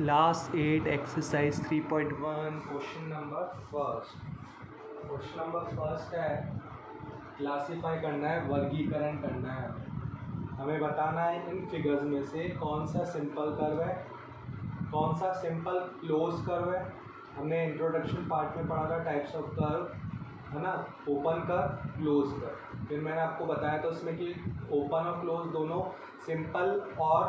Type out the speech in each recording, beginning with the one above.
Class 8 exercise 3.1 question number first है classify करना है, वर्गीकरण करना है। हमें बताना है इन फिगर्स में से कौन सा सिंपल कर्व है, कौन सा सिंपल क्लोज कर्व है। हमने इंट्रोडक्शन पार्ट में पढ़ा था टाइप्स ऑफ कर्व, है ना, ओपन कर्व, क्लोज कर्व। फिर मैंने आपको बताया था उसमें कि ओपन और क्लोज दोनों सिंपल और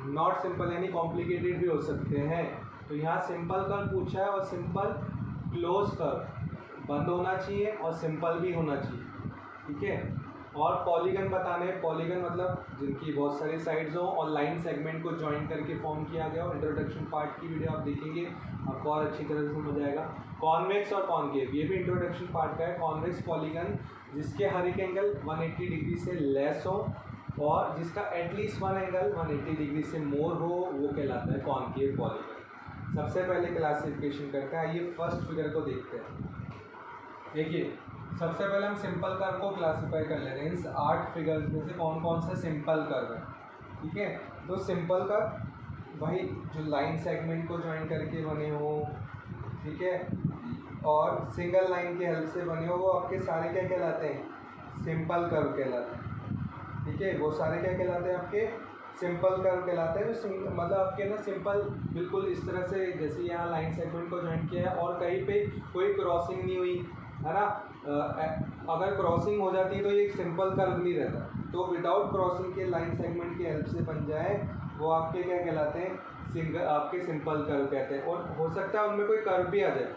नॉट सिंपल यानी कॉम्प्लिकेटेड भी हो सकते हैं। तो यहाँ सिंपल कर्व पूछा है और सिंपल क्लोज कर्व बंद होना चाहिए और सिंपल भी होना चाहिए, ठीक है। और पॉलीगन बताने, पॉलीगन मतलब जिनकी बहुत सारी साइड्स हो और लाइन सेगमेंट को ज्वाइन करके फॉर्म किया गया हो। इंट्रोडक्शन पार्ट की वीडियो आप देखेंगे, आपको और अच्छी तरह से समझ आएगा। कॉन्वेक्स और कॉनकेव, ये भी इंट्रोडक्शन पार्ट का है। कॉन्वेक्स पॉलीगन जिसके हर एक एंगल 180 डिग्री से लेस हो और जिसका एटलीस्ट वन एंगल 180 डिग्री से मोर हो, वो कहलाता है कॉनकेव पॉलीगन। सबसे पहले क्लासिफिकेशन करते हैं, आइए फर्स्ट फिगर को देखते हैं। देखिए, सबसे पहले हम सिंपल कर्व को क्लासीफाई कर लेते हैं। इस 8 फिगर्स में से कौन कौन से सिंपल कर्व है, ठीक है। तो सिंपल कर्व वही जो लाइन सेगमेंट को ज्वाइन करके बने हो, ठीक है, और सिंगल लाइन की हेल्प से बने हो, वो आपके सारे क्या कहलाते हैं, सिंपल कर्व कहलाते हैं, ठीक है। वो सारे क्या कहलाते हैं, आपके सिंपल कर्व कहलाते हैं। जो मतलब आपके ना सिंपल बिल्कुल इस तरह से, जैसे यहाँ लाइन सेगमेंट को ज्वाइन किया है और कहीं पे कोई क्रॉसिंग नहीं हुई, है ना। अगर क्रॉसिंग हो जाती है तो ये एक सिंपल कर्व नहीं रहता। तो विदाउट क्रॉसिंग के लाइन सेगमेंट की हेल्प से बन जाए, वो आपके क्या कहलाते हैं, आपके सिंपल कर्व कहते हैं। और हो सकता है उनमें कोई कर्व भी आ जाए,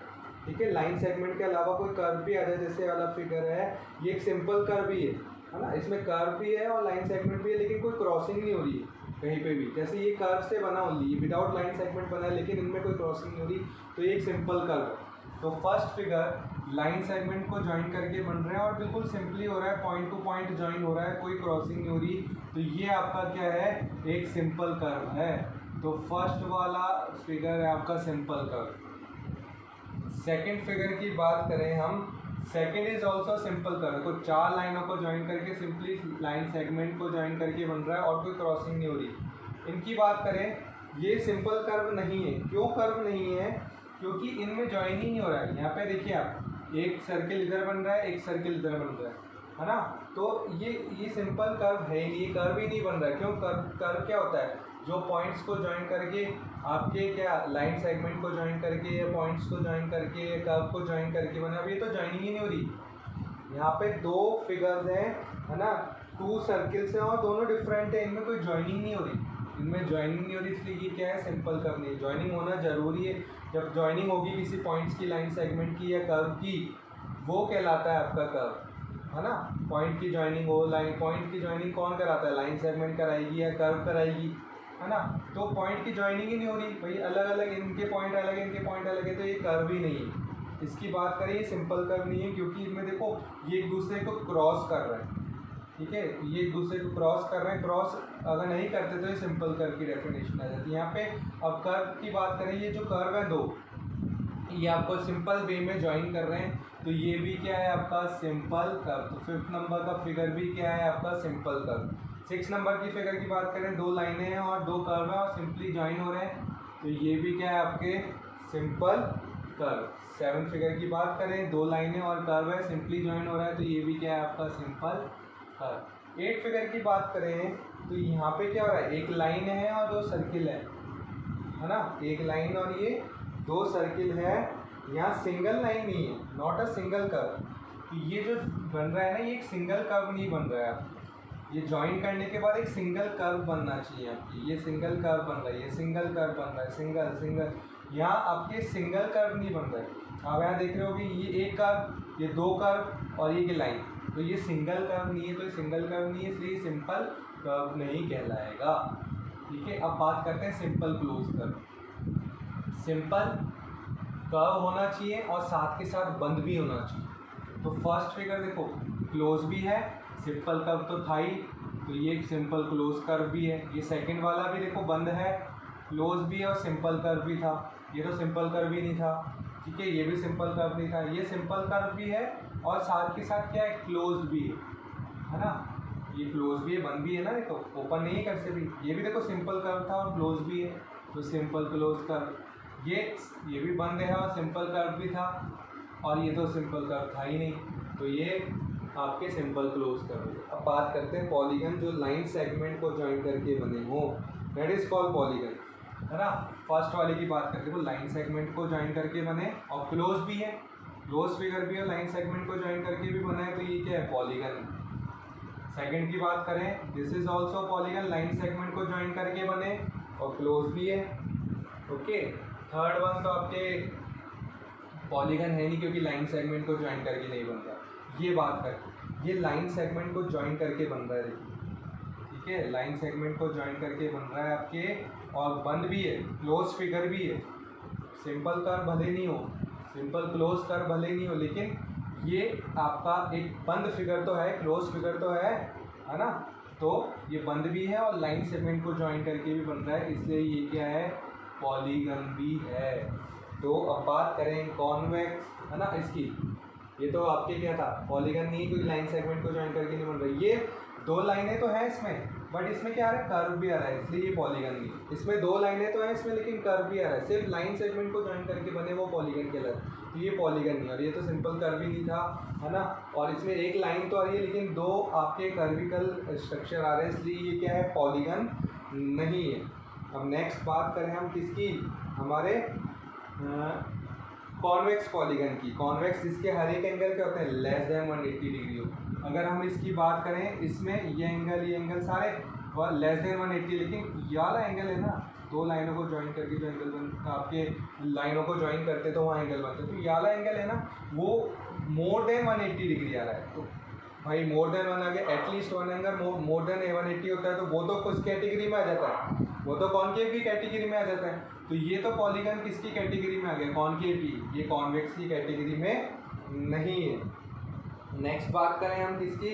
ठीक है, लाइन सेगमेंट के अलावा कोई कर्व भी आ जाए। जैसे वाला फिगर है, ये एक सिंपल कर्व ही है ना, इसमें कर्व भी है और लाइन सेगमेंट भी है, लेकिन कोई क्रॉसिंग नहीं हो रही है कहीं पे भी। जैसे ये कर्व से बना ओनली, विदाउट लाइन सेगमेंट बना है, लेकिन इनमें कोई क्रॉसिंग नहीं हो रही, तो ये एक सिंपल कर्व है। तो फर्स्ट फिगर लाइन सेगमेंट को ज्वाइन करके बन रहे हैं और बिल्कुल सिंपली हो रहा है, पॉइंट टू पॉइंट ज्वाइन हो रहा है, कोई क्रॉसिंग नहीं हो रही, तो ये आपका क्या है, एक सिंपल कर्व है। तो फर्स्ट वाला फिगर है आपका सिंपल कर्व। सेकेंड फिगर की बात करें हम, second is also simple curve. को 4 लाइनों को ज्वाइन करके सिंपली लाइन सेगमेंट को ज्वाइन करके बन रहा है और कोई क्रॉसिंग नहीं हो रही। इनकी बात करें, ये सिंपल कर्व नहीं है। क्यों कर्व नहीं है, क्योंकि इनमें ज्वाइन ही नहीं हो रहा है। यहाँ पे देखिए आप, एक सर्किल इधर बन रहा है, एक सर्किल इधर बन रहा है ना। तो ये सिंपल कर्व है ही नहीं, ये कर्व ही नहीं बन रहा है। क्यों, कर्व क्या होता है, जो पॉइंट्स को ज्वाइन करके आपके क्या लाइन सेगमेंट को ज्वाइन करके या पॉइंट्स को ज्वाइन करके या कर्व को ज्वाइन करके बने। अब ये तो ज्वाइनिंग ही नहीं हो रही। यहाँ पे 2 फिगर्स हैं, है ना, 2 सर्किल्स हैं और दोनों डिफरेंट है, इनमें कोई ज्वाइनिंग नहीं हो रही, इनमें ज्वाइनिंग नहीं हो रही, इसलिए ये क्या है, सिंपल कर्व नहीं है। ज्वाइनिंग होना जरूरी है। जब ज्वाइनिंग होगी किसी पॉइंट्स की लाइन सेगमेंट की या कर्व की, वो कहलाता है आपका कर्व, है ना। पॉइंट की ज्वाइनिंग हो, लाइन पॉइंट की ज्वाइनिंग कौन कराता है, लाइन सेगमेंट कराएगी या कर्व कराएगी, है ना। तो पॉइंट की ज्वाइनिंग ही नहीं हो रही भाई, अलग अलग इनके पॉइंट अलग है, इनके पॉइंट अलग है, तो ये कर्व ही नहीं है। इसकी बात करें, ये सिंपल कर्व नहीं है, क्योंकि इनमें देखो ये एक दूसरे को क्रॉस कर रहे हैं, ठीक है, ये एक दूसरे को क्रॉस कर रहे हैं। क्रॉस अगर नहीं करते तो ये सिंपल कर्व की डेफिनेशन आ जाती है यहाँ पे। अब कर्व की बात करें, ये जो कर्व है 2, ये आपको सिंपल वे में ज्वाइन कर रहे हैं, तो ये भी क्या है आपका सिंपल कर्व। तो 5th नंबर का फिगर भी क्या है आपका सिंपल कर्व। 6 नंबर की फिगर की बात करें, 2 लाइनें हैं और 2 कर्व हैं और सिंपली ज्वाइन हो रहे हैं, तो ये भी क्या है आपके सिंपल कर्व। 7 फिगर की बात करें, 2 लाइनें और कर्व है, सिंपली ज्वाइन हो रहा है, तो ये भी क्या है आपका सिंपल कर्व। 8 फिगर की बात करें, तो यहाँ पे क्या हो रहा है, एक लाइन है और 2 सर्किल है ना, एक लाइन और ये 2 सर्किल है। यहाँ सिंगल लाइन नहीं है, नॉट अ सिंगल कर्व। तो ये जो बन रहा है ना, ये एक सिंगल कर्व नहीं बन रहा है। ये ज्वाइन करने के बाद एक सिंगल कर्व बनना चाहिए आपकी, ये सिंगल कर्व बन रहा है, ये सिंगल कर्व बन रहा है, सिंगल सिंगल। यहाँ आपके सिंगल कर्व नहीं बन रहा है। आप यहाँ देख रहे हो कि ये एक कर्व, ये 2 कर्व और ये लाइन, तो ये सिंगल कर्व नहीं है, तो ये सिंगल कर्व नहीं है, इसलिए सिंपल कर्व नहीं कहलाएगा, ठीक है। अब बात करते हैं simple close curve. Simple curve होना चाहिए और साथ के साथ बंद भी होना चाहिए। तो फर्स्ट फिगर देखो क्लोज भी है, सिंपल कर्व तो था ही, तो ये एक सिंपल क्लोज कर्व भी है। ये सेकंड वाला भी देखो बंद है, क्लोज भी है और सिंपल कर्व भी था। ये तो सिंपल कर्व ही नहीं था, ठीक है, ये भी सिंपल कर्व नहीं था। ये सिंपल कर्व भी है और साथ के साथ क्या है, क्लोज भी है ना। ये क्लोज भी है, बंद भी है ना, देखो ओपन नहीं है कैसे भी। ये भी देखो सिंपल कर्व था और क्लोज भी है, तो सिंपल क्लोज कर्व, ये भी बंद है और सिंपल कर्व भी था, और ये तो सिंपल कर्व था ही नहीं, तो ये आपके सिंपल क्लोज कर्व। अब बात करते हैं पॉलीगन जो लाइन सेगमेंट को ज्वाइन करके बने हो, दैट इज कॉल्ड पॉलीगन, है ना। फर्स्ट वाले की बात करते हो, लाइन सेगमेंट को ज्वाइन करके बने और क्लोज भी है, क्लोज फिगर भी है, लाइन सेगमेंट को ज्वाइन करके भी बना है, तो ये क्या है, पॉलीगन। सेकंड की बात करें, this is also polygon, line segment को ज्वाइन करके बने और क्लोज भी है, ओके। थर्ड वन तो आपके पॉलीगन है नहीं क्योंकि लाइन सेगमेंट को ज्वाइन करके नहीं बनता। ये बात कर, ये लाइन सेगमेंट को ज्वाइन करके बन रहा है, देखिए, ठीक है, लाइन सेगमेंट को ज्वाइन करके बन रहा है आपके, और बंद भी है, क्लोज फिगर भी है। सिंपल कर्व भले नहीं हो, सिंपल क्लोज कर्व भले नहीं हो, लेकिन ये आपका एक बंद फिगर तो है, क्लोज फिगर तो है ना। तो ये बंद भी है और लाइन सेगमेंट को ज्वाइन करके भी बन रहा है, इसलिए ये क्या है, पॉलीगन भी है। तो अब बात करें कॉन्वेक्स, है ना, इसकी, ये तो आपके क्या था, पॉलीगन नहीं, क्योंकि लाइन सेगमेंट को ज्वाइन करके नहीं बन रहा। ये दो लाइनें तो हैं इसमें, बट इसमें क्या आ रहा है, कर्व भी आ रहा है, इसलिए ये पॉलीगन नहीं। इसमें दो लाइनें तो हैं इसमें, लेकिन कर्व भी आ रहा है, सिर्फ लाइन सेगमेंट को ज्वाइन करके बने वो पॉलीगन कहलाता है, तो ये पॉलीगन नहीं। और ये तो सिंपल कर्व ही नहीं था, है ना, और इसमें एक लाइन तो आ रही है लेकिन दो आपके कर्विकल स्ट्रक्चर आ रहे हैं, इसलिए ये क्या है, पॉलीगन नहीं है। अब नेक्स्ट बात करें हम किसकी, हमारे कॉन्वेक्स पॉलीगन की। कॉन्वेक्स जिसके हर एक एंगल क्या होते हैं, लेस देन 180 डिग्री हो। अगर हम इसकी बात करें, इसमें ये एंगल सारे लेस देन 180, लेकिन ये वाला एंगल है ना, दो लाइनों को ज्वाइन करके जो एंगल बन, आपके लाइनों को ज्वाइन करते तो वहाँ एंगल बनते, तो ये वाला एंगल है ना, वो मोर देन 180 डिग्री आ रहा है। तो भाई मोर देन वन आ गया, at least one angle more than 180 होता है, तो वो तो कुछ कैटेगरी में आ जाता है, वो तो कॉनकेव की कैटेगरी में आ जाता है। तो ये तो पॉलीगन किसकी कैटेगरी में आ गया, कॉनकेव की, ये कॉन्वेक्स की कैटेगरी में नहीं है। नेक्स्ट बात करें हम किसकी,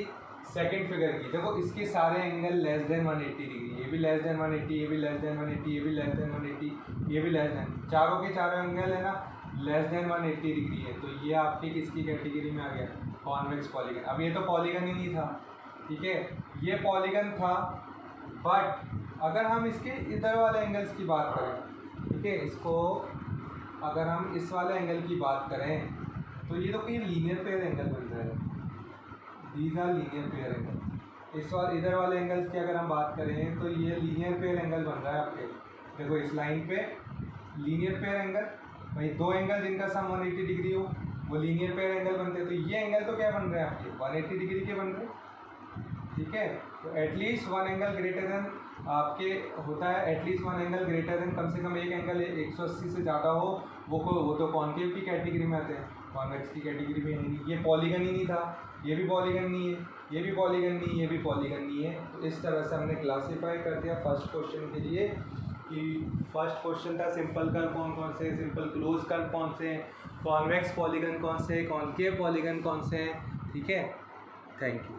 सेकंड फिगर की। देखो इसके सारे एंगल लेस देन 180 डिग्री, ये भी लेस देन 180, ये भी लेस देन 180, ये भी लेस देन 180, ये भी लेस देन, चारों के चारों एंगल है ना लेस देन 180 डिग्री है, तो ये आपकी किसकी कैटेगरी में आ गया, कॉन्वेक्स पॉलीगन। अब ये तो पॉलीगन ही नहीं था, ठीक है, ये पॉलीगन था, बट अगर हम इसके इधर वाले एंगल्स की बात करें, ठीक है, इसको अगर हम इस वाले एंगल की बात करें, तो ये तो कोई लीनियर पेयर एंगल बन रहा है, these are linear pair angle. इस बार इधर वाले एंगल्स की अगर हम बात करें, तो ये लीनियर पेयर एंगल बन रहा है आपके, देखो इस लाइन पे लीनियर पेयर एंगल, भाई दो एंगल जिनका सम 180 डिग्री हो वो लीनियर पेयर एंगल बनते हैं, तो ये एंगल तो क्या बन रहे हैं आपके, 180 डिग्री के बन रहे हैं, ठीक है। तो at least one angle greater than आपके होता है, at least one angle greater than, कम से कम एक एंगल 180 से ज़्यादा हो, वो तो कॉनकेव की कैटेगरी में आते हैं, कॉन्वेक्स की कैटेगरी में नहीं। ये पॉलीगन ही नहीं था, ये भी पॉलीगन नहीं है, ये भी पॉलीगन नहीं, ये भी पॉलीगन नहीं है। तो इस तरह से हमने क्लासीफाई कर दिया फर्स्ट क्वेश्चन के लिए, कि फर्स्ट क्वेश्चन था सिंपल कर्व कौन कौन से, सिंपल क्लोज कर्व कौन से, कॉन्वेक्स पॉलीगन कौन से, कॉनकेव पॉलीगन कौन से हैं, ठीक है। Thank you.